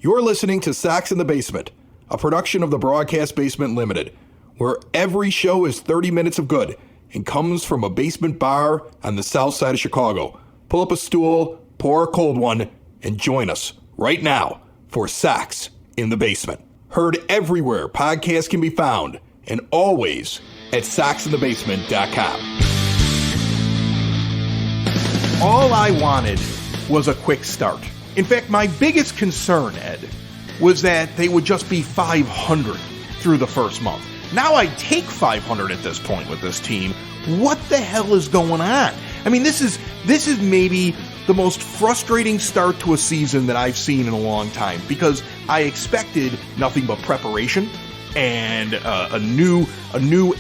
You're listening to Sox in the Basement, a production of the Broadcast Basement Limited, where every show is 30 minutes of good and comes from a basement bar on the south side of Chicago. Pull up a stool, pour a cold one, and join us right now for Sox in the Basement. Heard everywhere podcasts can be found, and always at soxinthebasement.com. All I wanted was a quick start. In fact, my biggest concern, Ed, was that they would just be 500 through the first month. Now I take 500 at this point with this team. What the hell is going on? I mean, this is maybe the most frustrating start to a season that I've seen in a long time, because I expected nothing but preparation and a new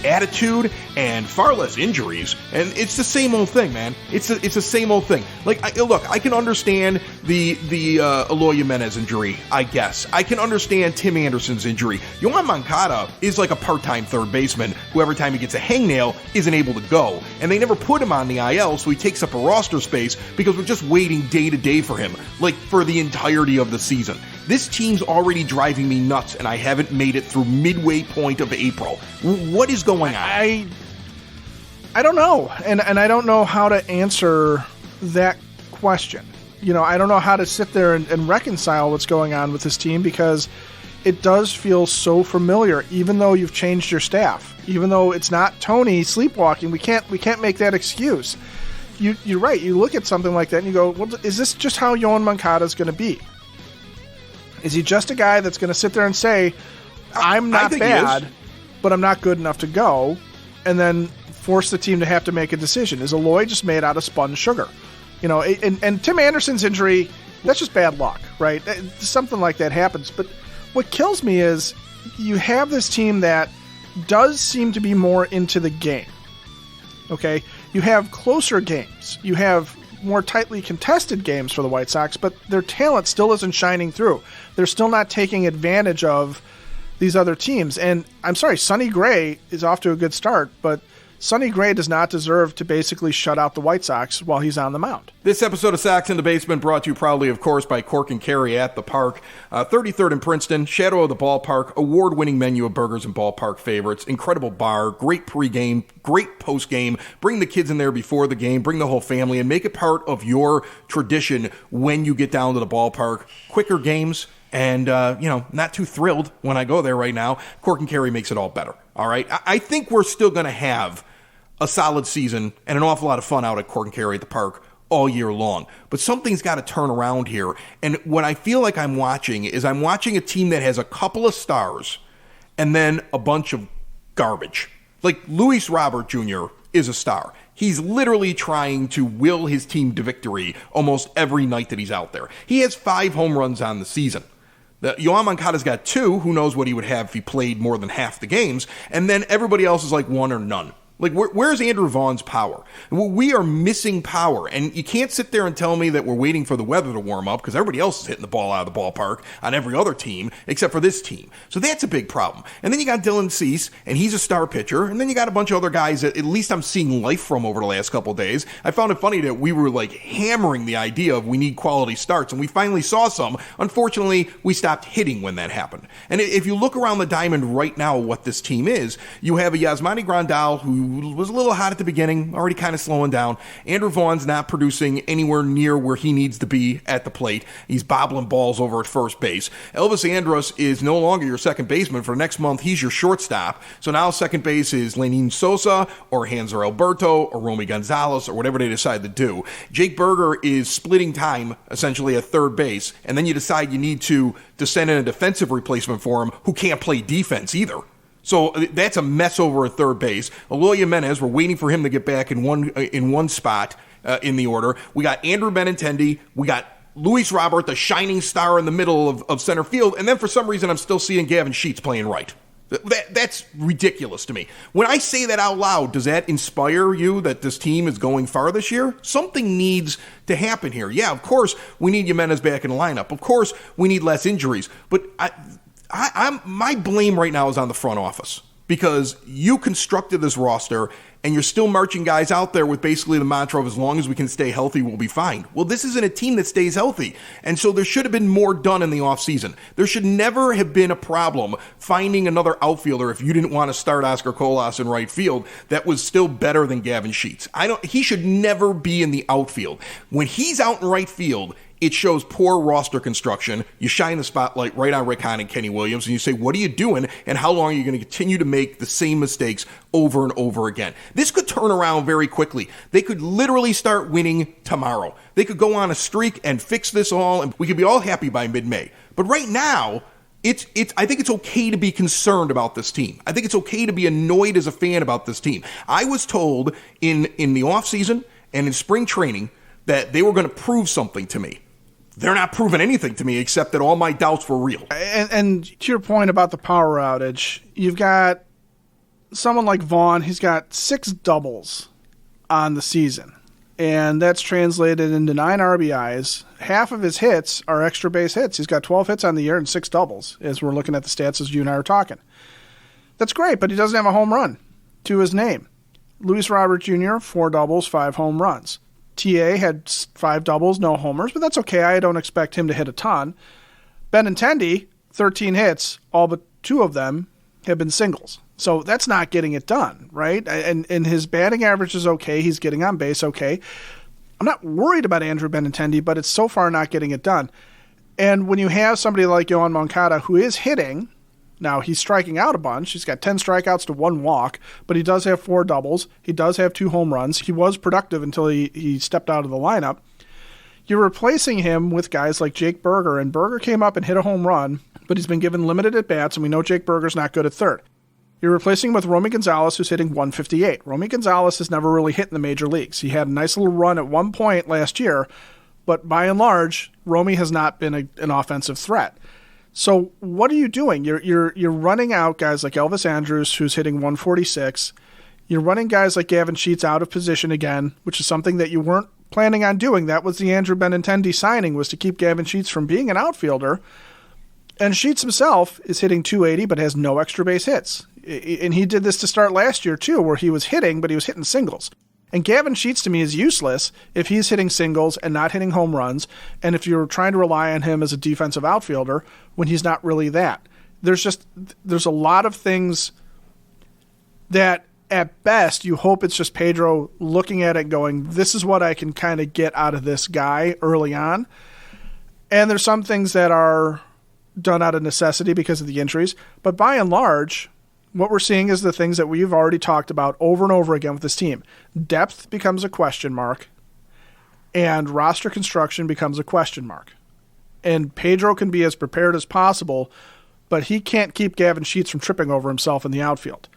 attitude and far less injuries, and it's the same old thing, man. It's the same old thing. Like, I can understand the Eloy Jimenez injury, I guess. I can understand Tim Anderson's injury. Yoan Moncada is like a part-time third baseman who every time he gets a hangnail isn't able to go, and they never put him on the IL, so he takes up a roster space because we're just waiting day to day for him, like for the entirety of the season. This team's already driving me nuts, and I haven't made it through midway point of April. What is going on? I don't know, and I don't know how to answer that question. You know, I don't know how to sit there and reconcile what's going on with this team, because it does feel so familiar, even though you've changed your staff. Even though it's not Tony sleepwalking, we can't make that excuse. You're right. You look at something like that and you go, well, is this just how Yoan Moncada is going to be? Is he just a guy that's going to sit there and say, I'm not bad, but I'm not good enough to go, and then force the team to have to make a decision? Is Eloy just made out of spun sugar? You know, and Tim Anderson's injury, that's just bad luck, right? Something like that happens. But what kills me is you have this team that does seem to be more into the game, okay? You have closer games. You have more tightly contested games for the White Sox, but their talent still isn't shining through. They're still not taking advantage of these other teams. And I'm sorry, Sonny Gray is off to a good start, but Sonny Gray does not deserve to basically shut out the White Sox while he's on the mound. This episode of Sox in the Basement brought to you proudly, of course, by Cork and Carry at the Park. 33rd and Princeton, shadow of the ballpark, award-winning menu of burgers and ballpark favorites, incredible bar, great pregame, great postgame. Bring the kids in there before the game, bring the whole family, and make it part of your tradition when you get down to the ballpark. Quicker games, and, not too thrilled when I go there right now. Cork and Carry makes it all better, all right? I think we're still going to have a solid season and an awful lot of fun out at Cork and Carry at the Park all year long. But something's got to turn around here. And what I feel like I'm watching is I'm watching a team that has a couple of stars and then a bunch of garbage. Like Luis Robert Jr. is a star. He's literally trying to will his team to victory almost every night that he's out there. He has 5 home runs on the season. Yoan Moncada's got 2. Who knows what he would have if he played more than half the games. And then everybody else is like 1 or none. Like, where's Andrew Vaughn's power? We are missing power, and you can't sit there and tell me that we're waiting for the weather to warm up, because everybody else is hitting the ball out of the ballpark on every other team except for this team. So that's a big problem. And then you got Dylan Cease, and he's a star pitcher, and then you got a bunch of other guys that at least I'm seeing life from over the last couple of days. I found it funny that we were, like, hammering the idea of we need quality starts, and we finally saw some. Unfortunately, we stopped hitting when that happened. And if you look around the diamond right now, what this team is, you have a Yasmani Grandal who was a little hot at the beginning, already kind of slowing down. Andrew Vaughn's not producing anywhere near where he needs to be at the plate. He's bobbling balls over at first base. Elvis Andrus is no longer your second baseman. For next month, he's your shortstop. So now second base is Lenin Sosa or Hanser Alberto or Romy Gonzalez or whatever they decide to do. Jake Berger is splitting time, essentially, at third base, and then you decide you need to send in a defensive replacement for him who can't play defense either. So that's a mess over at third base. Eloy Jimenez, we're waiting for him to get back in one spot in the order. We got Andrew Benintendi. We got Luis Robert, the shining star in the middle of center field. And then for some reason, I'm still seeing Gavin Sheets playing right. That's ridiculous to me. When I say that out loud, does that inspire you that this team is going far this year? Something needs to happen here. Yeah, of course, we need Jimenez back in the lineup. Of course, we need less injuries. But my blame right now is on the front office. because you constructed this roster and you're still marching guys out there with basically the mantra of as long as we can stay healthy, we'll be fine. Well, this isn't a team that stays healthy. And so there should have been more done in the offseason. There should never have been a problem finding another outfielder if you didn't want to start Oscar Colas in right field that was still better than Gavin Sheets. He should never be in the outfield. When he's out in right field, it shows poor roster construction. You shine the spotlight right on Rick Hahn and Kenny Williams, and you say, what are you doing, and how long are you going to continue to make the same mistakes over and over again? This could turn around very quickly. They could literally start winning tomorrow. They could go on a streak and fix this all, and we could be all happy by mid-May. But right now, I think it's okay to be concerned about this team. I think it's okay to be annoyed as a fan about this team. I was told in the offseason and in spring training that they were going to prove something to me. They're not proving anything to me except that all my doubts were real. And to your point about the power outage, you've got someone like Vaughn. He's got 6 doubles on the season, and that's translated into 9 RBIs. Half of his hits are extra base hits. He's got 12 hits on the year and 6 doubles, as we're looking at the stats as you and I are talking. That's great, but he doesn't have a home run to his name. Luis Robert Jr., 4 doubles, 5 home runs. TA had 5 doubles, no homers, but that's okay. I don't expect him to hit a ton. Benintendi, 13 hits, all but 2 of them have been singles. So that's not getting it done, right? And his batting average is okay. He's getting on base okay. I'm not worried about Andrew Benintendi, but it's so far not getting it done. And when you have somebody like Yohan Moncada who is hitting, now he's striking out a bunch. He's got 10 strikeouts to 1 walk, but he does have 4 doubles. He does have 2 home runs. He was productive until he stepped out of the lineup. You're replacing him with guys like Jake Berger, and Berger came up and hit a home run, but he's been given limited at-bats, and we know Jake Berger's not good at third. You're replacing him with Romy Gonzalez, who's hitting 158. Romy Gonzalez has never really hit in the major leagues. He had a nice little run at one point last year, but by and large, Romy has not been an offensive threat. So what are you doing? You're running out guys like Elvis Andrus, who's hitting 146. You're running guys like Gavin Sheets out of position again, which is something that you weren't planning on doing. That was the Andrew Benintendi signing, was to keep Gavin Sheets from being an outfielder. And Sheets himself is hitting 280 but has no extra base hits. And he did this to start last year too, where he was hitting, but he was hitting singles. And Gavin Sheets to me is useless if he's hitting singles and not hitting home runs, and if you're trying to rely on him as a defensive outfielder when he's not really that. There's a lot of things that at best you hope it's just Pedro looking at it going, this is what I can kind of get out of this guy early on. And there's some things that are done out of necessity because of the injuries, but by and large, what we're seeing is the things that we've already talked about over and over again with this team. Depth becomes a question mark, and roster construction becomes a question mark. And Pedro can be as prepared as possible, but he can't keep Gavin Sheets from tripping over himself in the outfield.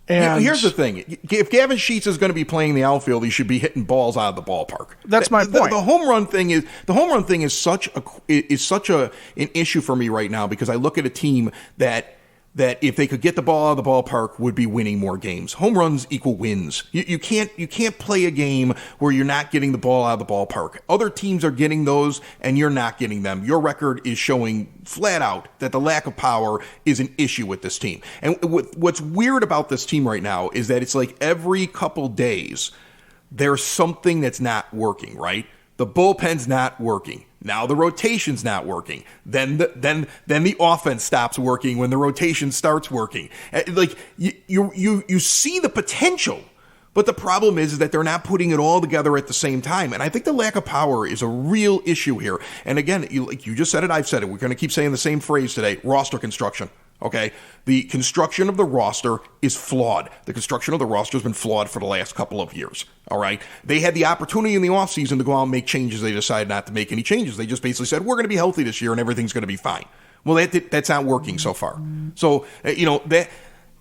And here's the thing. If Gavin Sheets is going to be playing the outfield, he should be hitting balls out of the ballpark. That's my point. The home run thing is such an issue for me right now, because I look at a team that if they could get the ball out of the ballpark would be winning more games. Home runs equal wins. You can't play a game where you're not getting the ball out of the ballpark. Other teams are getting those and you're not getting them. Your record is showing flat out that the lack of power is an issue with this team. And what's weird about this team right now is that it's like every couple days there's something that's not working, right? The bullpen's not working. Now the rotation's not working. Then the offense stops working when the rotation starts working. Like you see the potential, but the problem is that they're not putting it all together at the same time. And I think the lack of power is a real issue here. And again, you just said it, I've said it. We're going to keep saying the same phrase today: roster construction. Okay, the construction of the roster is flawed. The construction of the roster has been flawed for the last couple of years. All right, they had the opportunity in the offseason to go out and make changes. They decided not to make any changes. They just basically said, we're going to be healthy this year and everything's going to be fine. Well, that's not working so far. So,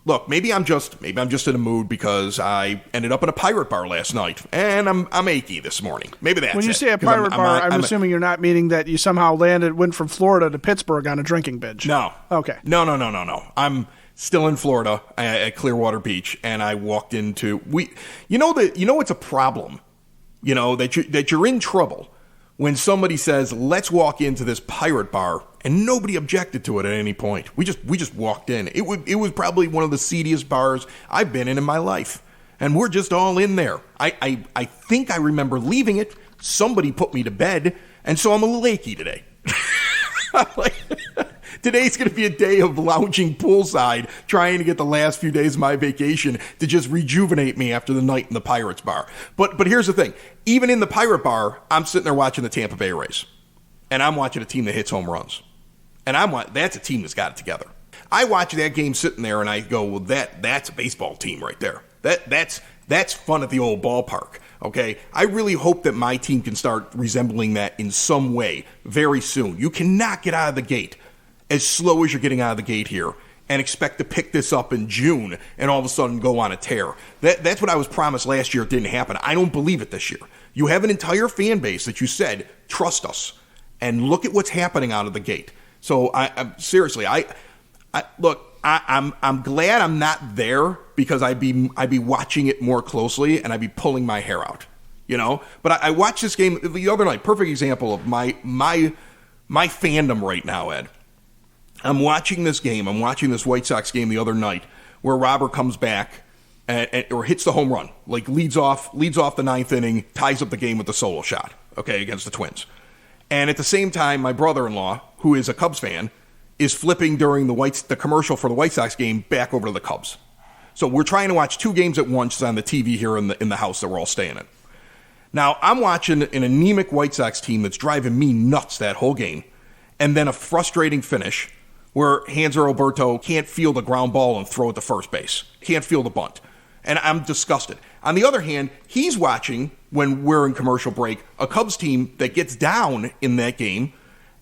look, maybe I'm just in a mood because I ended up in a pirate bar last night and I'm achy this morning. Maybe that's it. When you say a pirate bar, I'm assuming you're not meaning that you somehow went from Florida to Pittsburgh on a drinking binge. No. Okay. No. I'm still in Florida at Clearwater Beach, and I walked into it's a problem, that you're in trouble when somebody says, let's walk into this pirate bar, and nobody objected to it at any point. We just walked in. It was probably one of the seediest bars I've been in my life. And we're just all in there. I think I remember leaving it. Somebody put me to bed, and so I'm a little achy today. Today's going to be a day of lounging poolside, trying to get the last few days of my vacation to just rejuvenate me after the night in the Pirates bar. But here's the thing. Even in the Pirate bar, I'm sitting there watching the Tampa Bay Rays. And I'm watching a team that hits home runs. And that's a team that's got it together. I watch that game sitting there and I go, well, that's a baseball team right there. That's fun at the old ballpark. Okay, I really hope that my team can start resembling that in some way very soon. You cannot get out of the gate as slow as you're getting out of the gate here and expect to pick this up in June and all of a sudden go on a tear. That's what I was promised last year. It didn't happen. I don't believe it this year. You have an entire fan base that you said, trust us, and look at what's happening out of the gate. So I'm seriously, I'm glad I'm not there because I'd be watching it more closely and I'd be pulling my hair out, you know. But I watched this game the other night. Perfect example of my fandom right now, Ed. I'm watching this game. I'm watching this White Sox game the other night where Robert comes back or hits the home run, like leads off the ninth inning, ties up the game with the solo shot, okay, against the Twins. And at the same time, my brother-in-law, who is a Cubs fan, is flipping during the commercial for the White Sox game back over to the Cubs. So we're trying to watch two games at once on the TV here in the house that we're all staying in. Now, I'm watching an anemic White Sox team that's driving me nuts that whole game, and then a frustrating finish where Hanser Alberto can't feel the ground ball and throw it to first base. Can't feel the bunt. And I'm disgusted. On the other hand, he's watching, when we're in commercial break, a Cubs team that gets down in that game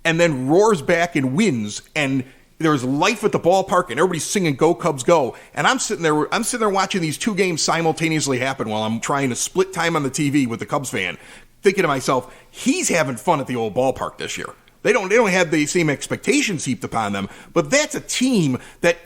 and then roars back and wins, and there's life at the ballpark, and everybody's singing "Go Cubs, go!" And I'm sitting there watching these two games simultaneously happen while I'm trying to split time on the TV with the Cubs fan, thinking to myself, he's having fun at the old ballpark this year. They don't have the same expectations heaped upon them, but that's a team that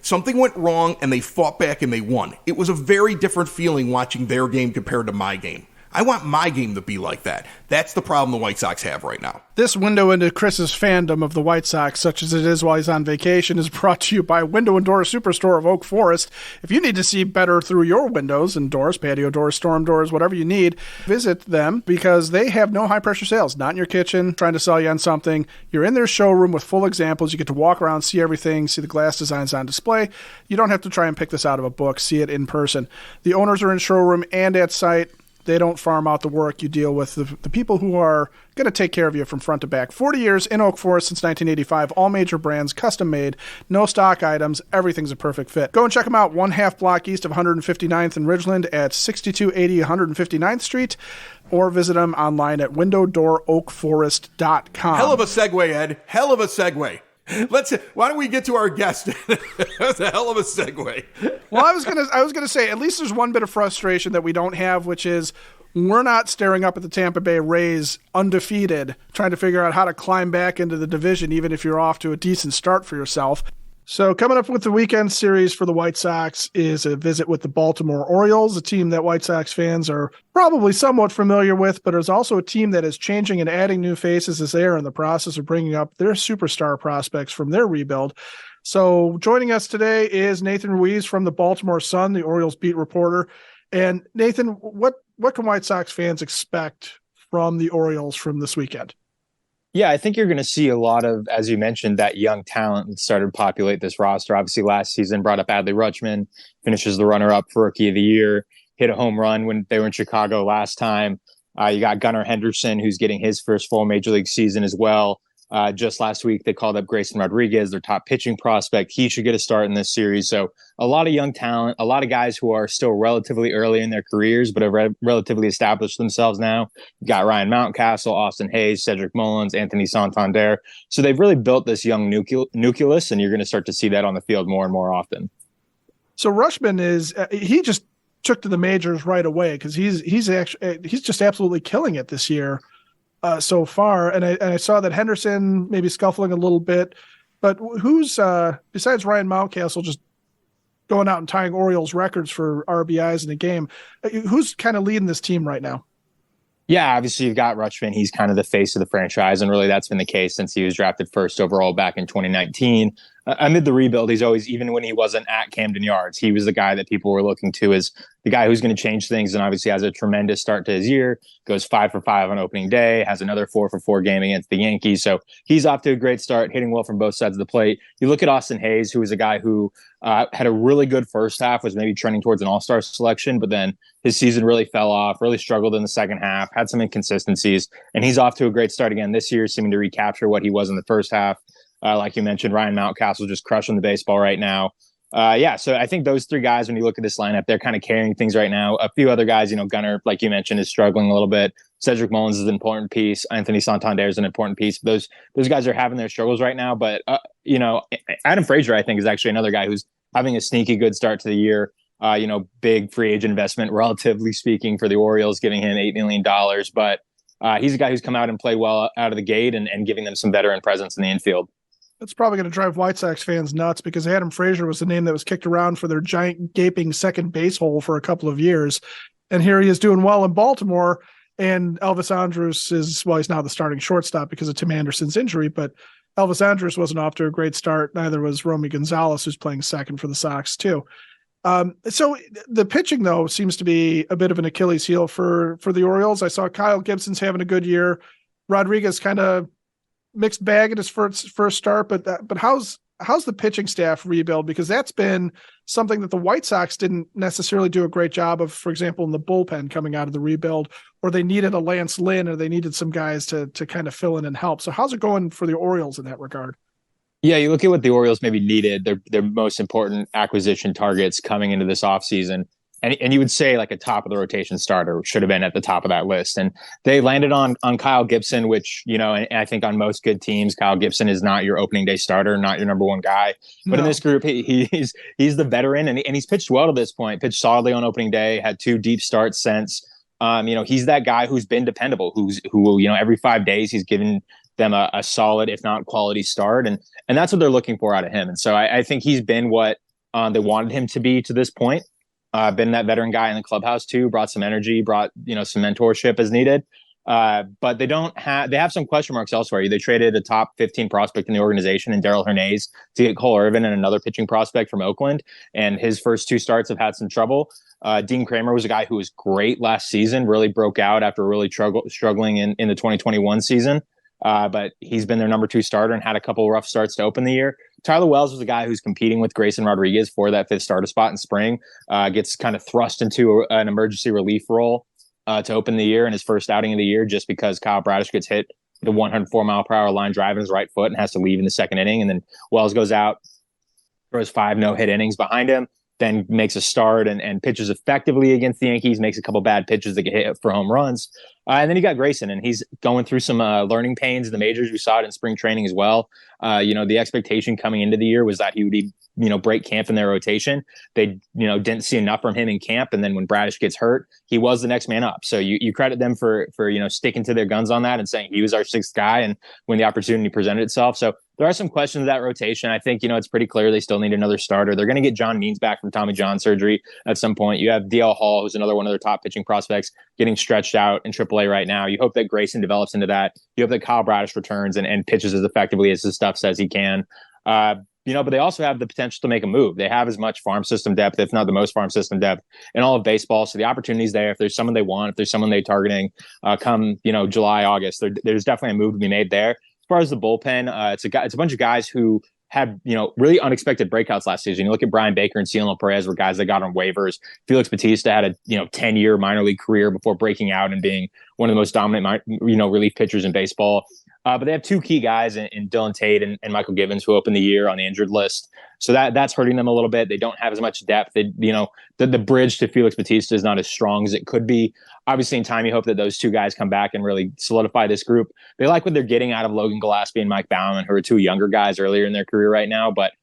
something went wrong and they fought back and they won. It was a very different feeling watching their game compared to my game. I want my game to be like that. That's the problem the White Sox have right now. This window into Chris's fandom of the White Sox, such as it is while he's on vacation, is brought to you by Window and Door Superstore of Oak Forest. If you need to see better through your windows and doors, patio doors, storm doors, whatever you need, visit them because they have no high-pressure sales. Not in your kitchen, trying to sell you on something. You're in their showroom with full examples. You get to walk around, see everything, see the glass designs on display. You don't have to try and pick this out of a book. See it in person. The owners are in showroom and at site. They don't farm out the work. You deal with the people who are going to take care of you from front to back. 40 years in Oak Forest since 1985. All major brands, custom made, no stock items. Everything's a perfect fit. Go and check them out. 1/2 block east of 159th and Ridgeland at 6280 159th Street. Or visit them online at windowdooroakforest.com. Hell of a segue, Ed. Hell of a segue. Why don't we get to our guest? That's a hell of a segue. Well, I was gonna say at least there's one bit of frustration that we don't have, which is we're not staring up at the Tampa Bay Rays undefeated, trying to figure out how to climb back into the division, even if you're off to a decent start for yourself. So coming up with the weekend series for the White Sox is a visit with the Baltimore Orioles, a team that White Sox fans are probably somewhat familiar with, but is also a team that is changing and adding new faces as they are in the process of bringing up their superstar prospects from their rebuild. So joining us today is Nathan Ruiz from the Baltimore Sun, the Orioles beat reporter. And Nathan, what can White Sox fans expect from the Orioles from this weekend? Yeah, I think you're going to see a lot of, as you mentioned, that young talent that started to populate this roster. Obviously, last season brought up Adley Rutschman, finishes the runner-up for Rookie of the Year, hit a home run when they were in Chicago last time. You got Gunnar Henderson, who's getting his first full Major League season as well. Just last week, they called up Grayson Rodriguez, their top pitching prospect. He should get a start in this series. So a lot of young talent, a lot of guys who are still relatively early in their careers, but have relatively established themselves now. You got Ryan Mountcastle, Austin Hayes, Cedric Mullins, Anthony Santander. So they've really built this young nucleus, and you're going to start to see that on the field more and more often. So Rutschman he just took to the majors right away because he's just absolutely killing it this year. So far, and I saw that Henderson maybe scuffling a little bit, but who's besides Ryan Mountcastle just going out and tying Orioles records for RBIs in a game? Who's kind of leading this team right now? Yeah, obviously you've got Rutschman. He's kind of the face of the franchise, and really that's been the case since he was drafted first overall back in 2019. Amid the rebuild, he's always, even when he wasn't at Camden Yards, he was the guy that people were looking to as the guy who's going to change things, and obviously has a tremendous start to his year, goes 5 for 5 on opening day, has another 4 for 4 game against the Yankees. So he's off to a great start, hitting well from both sides of the plate. You look at Austin Hayes, who was a guy who had a really good first half, was maybe trending towards an all-star selection, but then his season really fell off, really struggled in the second half, had some inconsistencies, and he's off to a great start again this year, seeming to recapture what he was in the first half. Like you mentioned, Ryan Mountcastle just crushing the baseball right now. So I think those three guys, when you look at this lineup, they're kind of carrying things right now. A few other guys, Gunnar, like you mentioned, is struggling a little bit. Cedric Mullins is an important piece. Anthony Santander is an important piece. Those guys are having their struggles right now. But, Adam Frazier, I think, is actually another guy who's having a sneaky good start to the year. Big free agent investment, relatively speaking, for the Orioles, giving him $8 million. But he's a guy who's come out and played well out of the gate and giving them some veteran presence in the infield. That's probably going to drive White Sox fans nuts because Adam Frazier was the name that was kicked around for their giant gaping second base hole for a couple of years. And here he is doing well in Baltimore. And Elvis Andrus is, well, he's now the starting shortstop because of Tim Anderson's injury, but Elvis Andrus wasn't off to a great start. Neither was Romy Gonzalez, who's playing second for the Sox too. So the pitching, though, seems to be a bit of an Achilles heel for the Orioles. I saw Kyle Gibson's having a good year. Rodriguez kind of mixed bag in his first start, but how's the pitching staff rebuild? Because that's been something that the White Sox didn't necessarily do a great job of, for example, in the bullpen coming out of the rebuild, or they needed a Lance Lynn, or they needed some guys to kind of fill in and help. So how's it going for the Orioles in that regard? Yeah, you look at what the Orioles maybe needed, their most important acquisition targets coming into this offseason. And you would say like a top of the rotation starter should have been at the top of that list. And they landed on Kyle Gibson, which, and I think on most good teams, Kyle Gibson is not your opening day starter, not your number one guy. But in this group, he's the veteran, and he's pitched well to this point, pitched solidly on opening day, had 2 deep starts since. He's that guy who's been dependable, who every 5 days he's given them a solid, if not quality start. And that's what they're looking for out of him. And so I think he's been what they wanted him to be to this point. Been that veteran guy in the clubhouse too, brought some energy, brought, some mentorship as needed. But they have some question marks elsewhere. They traded a top 15 prospect in the organization in Darrell Hernandez to get Cole Irvin and another pitching prospect from Oakland. And his first 2 starts have had some trouble. Dean Kramer was a guy who was great last season, really broke out after really struggling in the 2021 season. But he's been their number 2 starter and had a couple of rough starts to open the year. Tyler Wells was a guy who's competing with Grayson Rodriguez for that 5th starter spot in spring, gets kind of thrust into an emergency relief role to open the year in his first outing of the year, just because Kyle Bradish gets hit with a 104-mile-per-hour line drive in his right foot and has to leave in the second inning. And then Wells goes out, throws 5 no-hit innings behind him, then makes a start and pitches effectively against the Yankees, makes a couple bad pitches that get hit for home runs. And then you got Grayson, and he's going through some learning pains in the majors. We saw it in spring training as well. The expectation coming into the year was that he would break camp in their rotation. They, didn't see enough from him in camp. And then when Bradish gets hurt, he was the next man up. So you credit them for sticking to their guns on that and saying he was our 6th guy and when the opportunity presented itself. So there are some questions of that rotation. I think, it's pretty clear they still need another starter. They're going to get John Means back from Tommy John surgery at some point. You have DL Hall, who's another one of their top pitching prospects, getting stretched out in AAA right now. You hope that Grayson develops into that. You hope that Kyle Bradish returns and pitches as effectively as his stuff says he can. But they also have the potential to make a move. They have as much farm system depth, if not the most farm system depth in all of baseball. So the opportunity's there. If there's someone they want, if there's someone they're targeting, come, July, August, there's definitely a move to be made there. As far as the bullpen, it's a bunch of guys who had, really unexpected breakouts last season. You look at Brian Baker and Cielo Perez were guys that got on waivers. Felix Bautista had a, 10-year minor league career before breaking out and being one of the most dominant, relief pitchers in baseball. But they have 2 key guys in Dylan Tate and Michael Givens, who opened the year on the injured list. So that's hurting them a little bit. They don't have as much depth. The bridge to Felix Bautista is not as strong as it could be. Obviously, in time, you hope that those 2 guys come back and really solidify this group. They like what they're getting out of Logan Gillespie and Mike Baumann, who are 2 younger guys earlier in their career right now. But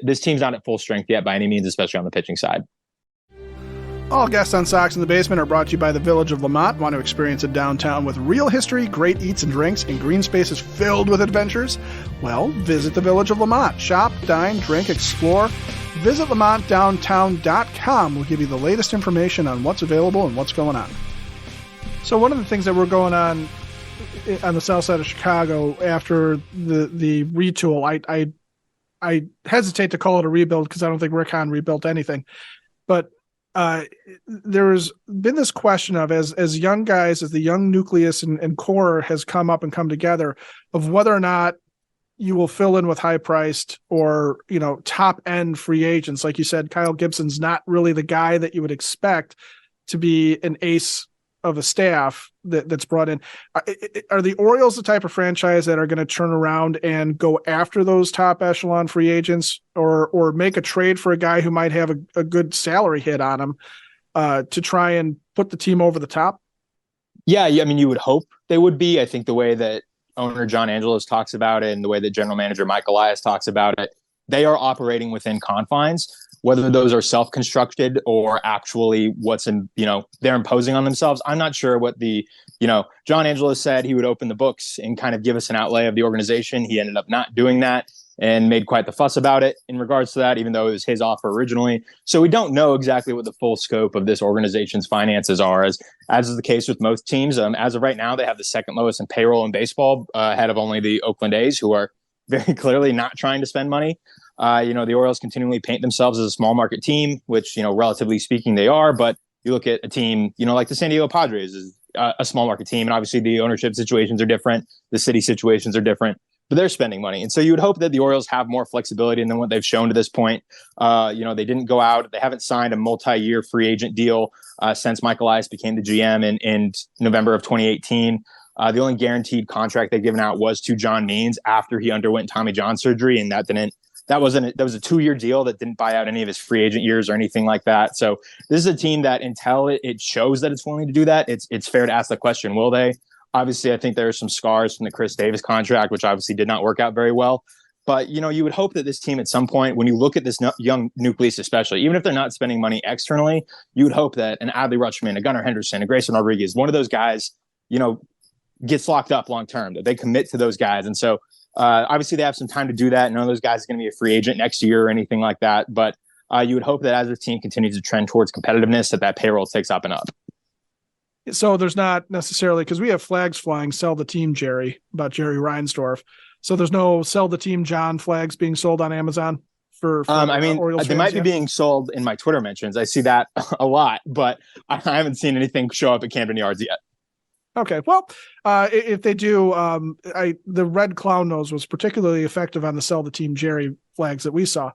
this team's not at full strength yet by any means, especially on the pitching side. All guests on Sox in the Basement are brought to you by the Village of Lamont. Want to experience a downtown with real history, great eats and drinks, and green spaces filled with adventures? Well, visit the Village of Lamont. Shop, dine, drink, explore. Visit LamontDowntown.com. We'll give you the latest information on what's available and what's going on. So one of the things that were going on the south side of Chicago after the retool, I hesitate to call it a rebuild because I don't think Rick Hahn rebuilt anything, but there's been this question of as young guys, as the young nucleus and core has come up and come together, of whether or not you will fill in with high priced or, top end free agents. Like you said, Kyle Gibson's not really the guy that you would expect to be an ace of a staff that's brought in. Are the Orioles the type of franchise that are going to turn around and go after those top echelon free agents or make a trade for a guy who might have a good salary hit on him to try and put the team over the top? Yeah. I mean, you would hope they would be. I think the way that owner John Angelos talks about it and the way that general manager Mike Elias talks about it, they are operating within confines. Whether those are self-constructed or actually what's they're imposing on themselves. I'm not sure what John Angelos said he would open the books and kind of give us an outlay of the organization. He ended up not doing that and made quite the fuss about it in regards to that, even though it was his offer originally. So we don't know exactly what the full scope of this organization's finances are, as is the case with most teams. As of right now, they have the second lowest in payroll in baseball, ahead of only the Oakland A's, who are very clearly not trying to spend money. The Orioles continually paint themselves as a small market team, which, relatively speaking, they are. But you look at a team, like the San Diego Padres is a small market team. And obviously the ownership situations are different. The city situations are different, but they're spending money. And so you would hope that the Orioles have more flexibility than what they've shown to this point. They didn't go out. They haven't signed a multi-year free agent deal since Mike Elias became the GM in November of 2018. The only guaranteed contract they've given out was to John Means after he underwent Tommy John surgery. And that was a 2-year deal that didn't buy out any of his free agent years or anything like that. So this is a team that until it shows that it's willing to do that, it's fair to ask the question, will they? Obviously, I think there are some scars from the Chris Davis contract, which obviously did not work out very well. But, you would hope that this team at some point, when you look at this young nucleus especially, even if they're not spending money externally, you would hope that an Adley Rutschman, a Gunnar Henderson, a Grayson Rodriguez, one of those guys, gets locked up long term, that they commit to those guys. And so obviously, they have some time to do that. None of those guys are going to be a free agent next year or anything like that. But you would hope that as the team continues to trend towards competitiveness, that payroll takes up and up. So there's not necessarily, because we have flags flying, sell the team Jerry, about Jerry Reinsdorf. So there's no sell the team John flags being sold on Amazon for Orioles they might be being sold in my Twitter mentions. I see that a lot, but I haven't seen anything show up at Camden Yards yet. Okay, well, if they do, the red clown nose was particularly effective on the sell the team Jerry flags that we saw.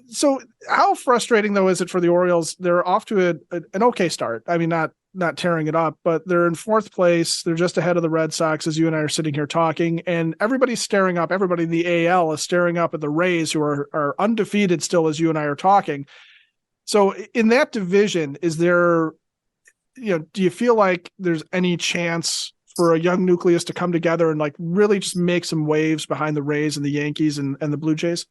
So how frustrating, though, is it for the Orioles? They're off to an okay start. I mean, not tearing it up, but they're in fourth place. They're just ahead of the Red Sox as you and I are sitting here talking, and everybody's staring up. Everybody in the AL is staring up at the Rays, who are undefeated still as you and I are talking. So in that division, is there... do you feel like there's any chance for a young nucleus to come together and really just make some waves behind the Rays and the Yankees and the Blue Jays?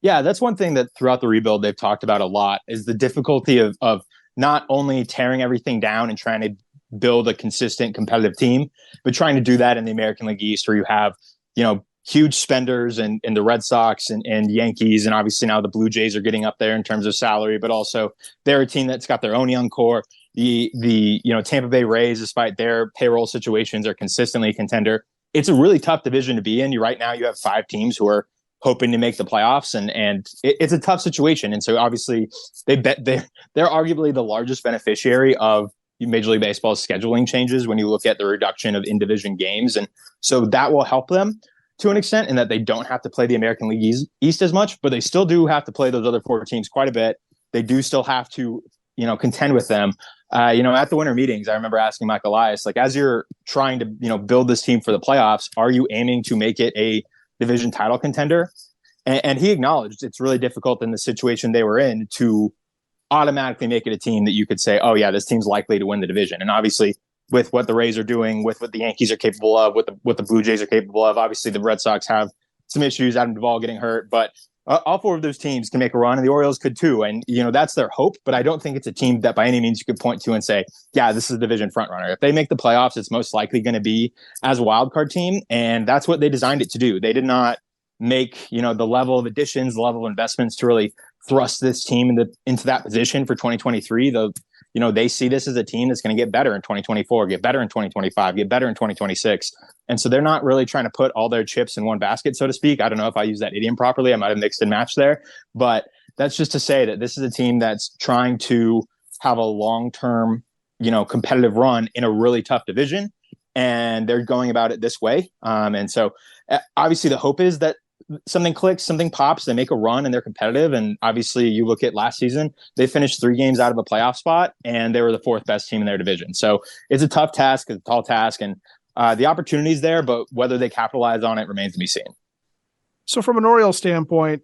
Yeah, that's one thing that throughout the rebuild they've talked about a lot is the difficulty of not only tearing everything down and trying to build a consistent competitive team, but trying to do that in the American League East, where you have, huge spenders and the Red Sox and Yankees. And obviously now the Blue Jays are getting up there in terms of salary, but also they're a team that's got their own young core. The Tampa Bay Rays, despite their payroll situations, are consistently a contender. It's a really tough division to be in. Right now you have 5 teams who are hoping to make the playoffs, and it's a tough situation. And so obviously they're arguably the largest beneficiary of Major League Baseball's scheduling changes when you look at the reduction of in-division games. And so that will help them to an extent in that they don't have to play the American League East as much, but they still do have to play those other 4 teams quite a bit. They do still have to, contend with them. At the winter meetings, I remember asking Mike Elias, as you're trying to, build this team for the playoffs, are you aiming to make it a division title contender? And he acknowledged it's really difficult in the situation they were in to automatically make it a team that you could say, oh yeah, this team's likely to win the division. And obviously with what the Rays are doing, with what the Yankees are capable of, what the Blue Jays are capable of, obviously the Red Sox have some issues, Adam Duvall getting hurt, but all 4 of those teams can make a run, and the Orioles could too. And, that's their hope, but I don't think it's a team that by any means you could point to and say, yeah, this is a division front runner. If they make the playoffs, it's most likely going to be as a wild card team. And that's what they designed it to do. They did not make, the level of additions, the level of investments to really thrust this team into that position for 2023. they see this as a team that's going to get better in 2024, get better in 2025, get better in 2026. And so they're not really trying to put all their chips in one basket, so to speak. I don't know if I use that idiom properly. I might have mixed and matched there, but that's just to say that this is a team that's trying to have a long-term, competitive run in a really tough division. And they're going about it this way. And so obviously the hope is that something clicks, something pops, they make a run and they're competitive. And obviously you look at last season, they finished 3 games out of a playoff spot and they were the 4th best team in their division. So it's a tough task, it's a tall task, and the opportunity's there, but whether they capitalize on it remains to be seen. So from an Orioles standpoint,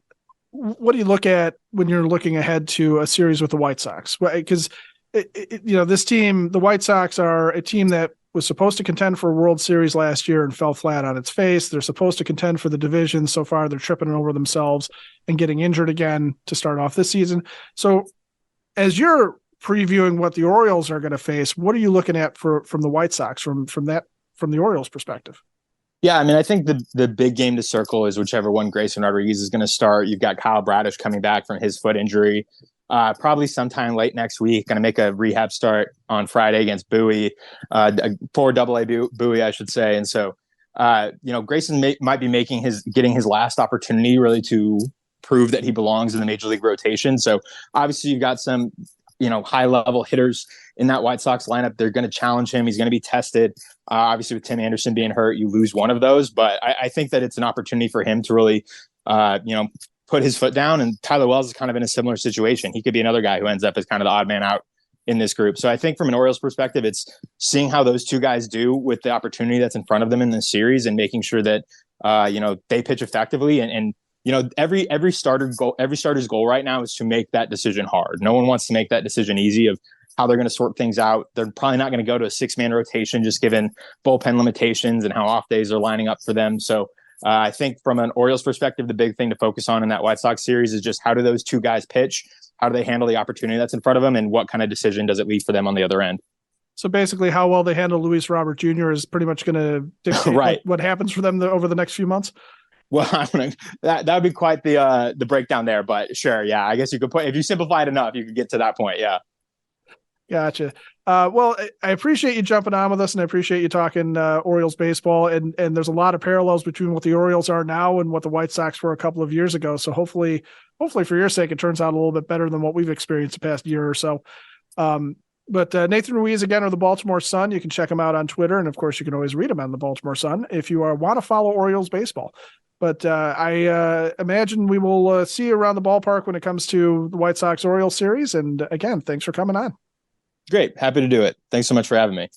what do you look at when you're looking ahead to a series with the White Sox? Because, this team, the White Sox, are a team that was supposed to contend for a World Series last year and fell flat on its face. They're supposed to contend for the division. So far, they're tripping over themselves and getting injured again to start off this season. So as you're previewing what the Orioles are going to face, what are you looking at from the White Sox from the Orioles perspective? Yeah, I mean, I think the big game to circle is whichever one Grayson Rodriguez is going to start. You've got Kyle Bradish coming back from his foot injury. Probably sometime late next week, going to make a rehab start on Friday against Bowie, for AA Bowie, I should say. And so, Grayson might be getting his last opportunity really to prove that he belongs in the major league rotation. So obviously you've got some, high level hitters in that White Sox lineup. They're going to challenge him. He's going to be tested. Obviously with Tim Anderson being hurt, you lose one of those, but I think that it's an opportunity for him to really, put his foot down. And Tyler Wells is kind of in a similar situation. He could be another guy who ends up as kind of the odd man out in this group. So I think from an Orioles perspective, it's seeing how those two guys do with the opportunity that's in front of them in this series and making sure that, they pitch effectively. And every starter's goal right now is to make that decision hard. No one wants to make that decision easy of how they're going to sort things out. They're probably not going to go to a 6-man rotation, just given bullpen limitations and how off days are lining up for them. So I think from an Orioles perspective, the big thing to focus on in that White Sox series is just how do those two guys pitch? How do they handle the opportunity that's in front of them? And what kind of decision does it leave for them on the other end? So basically how well they handle Luis Robert Jr. is pretty much going to dictate right. what happens for them over the next few months. Well, that would be quite the breakdown there, but sure. Yeah. I guess you could if you simplify it enough, you could get to that point. Yeah. Gotcha. Well, I appreciate you jumping on with us, and I appreciate you talking Orioles baseball. And there's a lot of parallels between what the Orioles are now and what the White Sox were a couple of years ago. So hopefully for your sake, it turns out a little bit better than what we've experienced the past year or so. But Nathan Ruiz, again, of the Baltimore Sun. You can check him out on Twitter, and of course, you can always read him on the Baltimore Sun if you want to follow Orioles baseball. But I imagine we will see you around the ballpark when it comes to the White Sox-Orioles series. And again, thanks for coming on. Great. Happy to do it. Thanks so much for having me.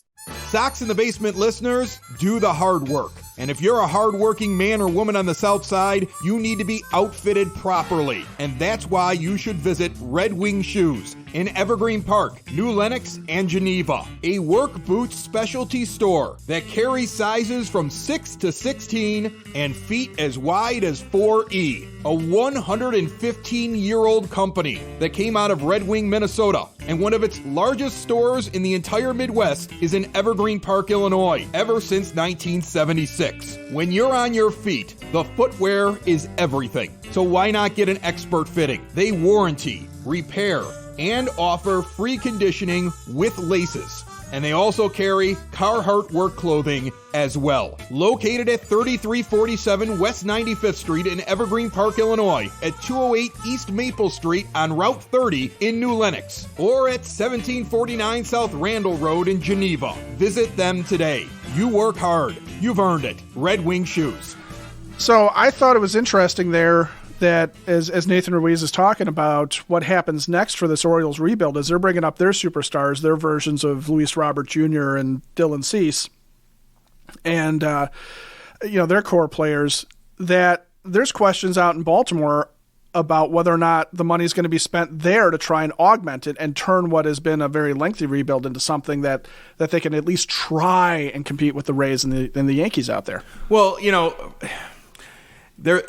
Sox in the Basement listeners, do the hard work. And if you're a hardworking man or woman on the South Side, you need to be outfitted properly. And that's why you should visit Red Wing Shoes in Evergreen Park, New Lenox, and Geneva. A work boots specialty store that carries sizes from 6 to 16 and feet as wide as 4E. A 115-year-old company that came out of Red Wing, Minnesota, and one of its largest stores in the entire Midwest is in Evergreen Park, Illinois, ever since 1976. When you're on your feet, the footwear is everything. So why not get an expert fitting? They warranty, repair, and offer free conditioning with laces. And they also carry Carhartt work clothing as well. Located at 3347 West 95th Street in Evergreen Park, Illinois, at 208 East Maple Street on Route 30 in New Lenox, or at 1749 South Randall Road in Geneva. Visit them today. You work hard. You've earned it. Red Wing Shoes. So I thought it was interesting there that as Nathan Ruiz is talking about what happens next for this Orioles rebuild, as they're bringing up their superstars, their versions of Luis Robert Jr. and Dylan Cease, and their core players, that there's questions out in Baltimore about whether or not the money is going to be spent there to try and augment it and turn what has been a very lengthy rebuild into something that they can at least try and compete with the Rays and the Yankees out there. Well,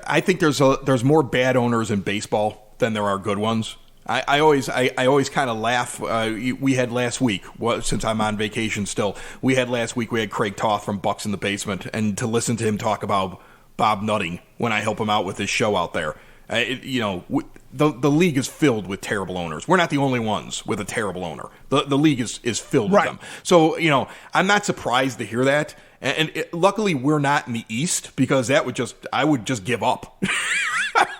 I think there's more bad owners in baseball than there are good ones. I always kind of laugh. We had last week, since I'm on vacation still, we had Craig Toth from Bucks in the Basement, and to listen to him talk about Bob Nutting when I help him out with his show out there. the league is filled with terrible owners. We're not the only ones with a terrible owner. The league is filled with them. So, I'm not surprised to hear that. And luckily, we're not in the East, because I would just give up.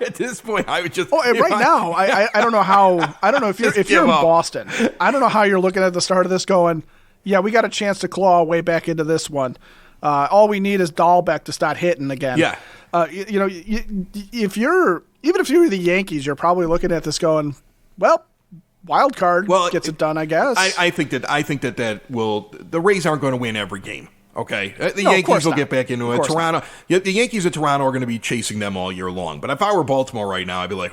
At this point, I would just. Oh, and now, I don't know how. I don't know if you're in Boston. I don't know how you're looking at the start of this, going, yeah, we got a chance to claw our way back into this one. All we need is Dahlbeck to start hitting again. Yeah. If you're the Yankees, you're probably looking at this going, well, wild card gets it done, I guess. I think that will. The Rays aren't going to win every game. Okay, the Yankees will get back into it. Toronto, the Yankees of Toronto are going to be chasing them all year long. But if I were Baltimore right now, I'd be like,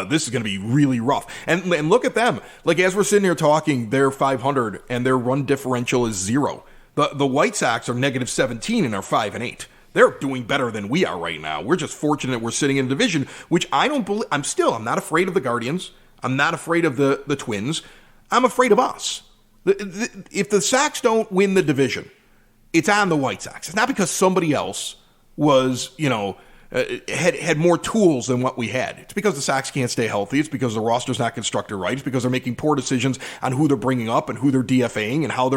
this is going to be really rough. And look at them. Like, as we're sitting here talking, they're 500 and their run differential is 0. The White Sox are -17 and are 5-8. They're doing better than we are right now. We're just fortunate we're sitting in a division, which I don't believe. I'm not afraid of the Guardians. I'm not afraid of the Twins. I'm afraid of us. If the Sox don't win the division, it's on the White Sox. It's not because somebody else was, had more tools than what we had. It's because the Sox can't stay healthy. It's because the roster's not constructed right. It's because they're making poor decisions on who they're bringing up and who they're DFAing and how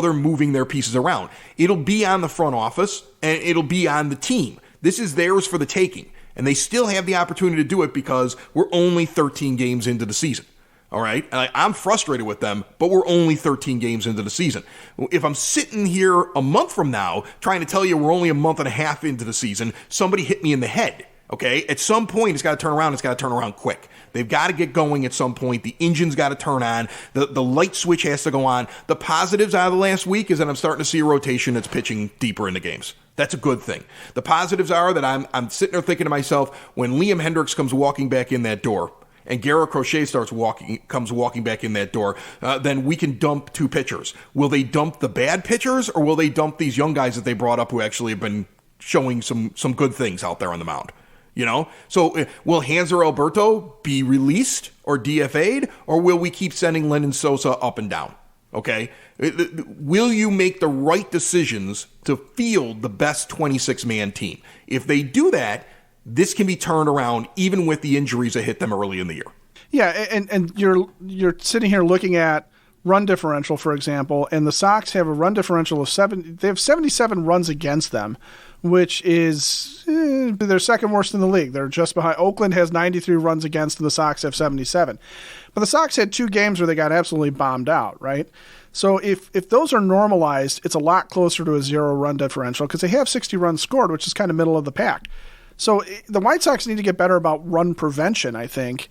they're moving their pieces around. It'll be on the front office and it'll be on the team. This is theirs for the taking, and they still have the opportunity to do it because we're only 13 games into the season. All right, I'm frustrated with them, but we're only 13 games into the season. If I'm sitting here a month from now trying to tell you we're only a month and a half into the season, somebody hit me in the head. Okay, at some point it's got to turn around. It's got to turn around quick. They've got to get going at some point. The engine's got to turn on. The light switch has to go on. The positives out of the last week is that I'm starting to see a rotation that's pitching deeper into games. That's a good thing. The positives are that I'm sitting there thinking to myself, when Liam Hendricks comes walking back in that door, and Garrett Crochet comes walking back in that door, then we can dump 2 pitchers. Will they dump the bad pitchers, or will they dump these young guys that they brought up who actually have been showing some good things out there on the mound? So will Hanser Alberto be released or DFA'd, or will we keep sending Lennon Sosa up and down? Okay, will you make the right decisions to field the best 26-man team? If they do that, this can be turned around even with the injuries that hit them early in the year. Yeah, and you're sitting here looking at run differential, for example, and the Sox have a run differential of 7. They have 77 runs against them, which is they're second worst in the league. They're just behind. Oakland has 93 runs against, and the Sox have 77. But the Sox had 2 games where they got absolutely bombed out, right? So if those are normalized, it's a lot closer to a 0 run differential because they have 60 runs scored, which is kind of middle of the pack. So the White Sox need to get better about run prevention, I think,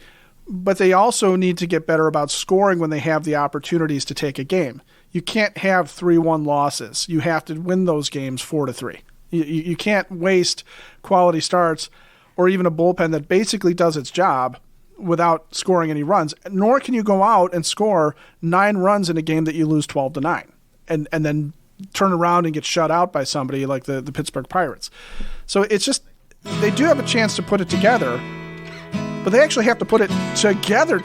but they also need to get better about scoring when they have the opportunities to take a game. You can't have 3-1 losses. You have to win those games 4-3. You can't waste quality starts or even a bullpen that basically does its job without scoring any runs, nor can you go out and score 9 runs in a game that you lose 12-9 and then turn around and get shut out by somebody like the Pittsburgh Pirates. So it's just, they do have a chance to put it together, but they actually have to put it together.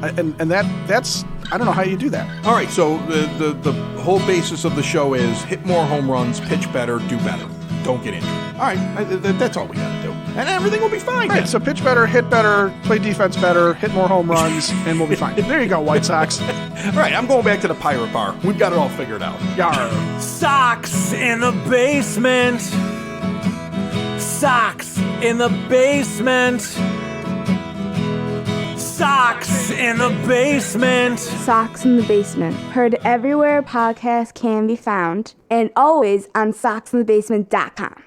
And that's, I don't know how you do that. All right, so the whole basis of the show is hit more home runs, pitch better, do better. Don't get injured. All right, that's all we got to do. And everything will be fine. Right, so pitch better, hit better, play defense better, hit more home runs, and we'll be fine. There you go, White Sox. All right, I'm going back to the Pirate Bar. We've got it all figured out. Yarr. Sox in the basement. Sox in the basement. Sox in the basement. Sox in the Basement. Heard everywhere podcasts can be found, and always on soxinthebasement.com.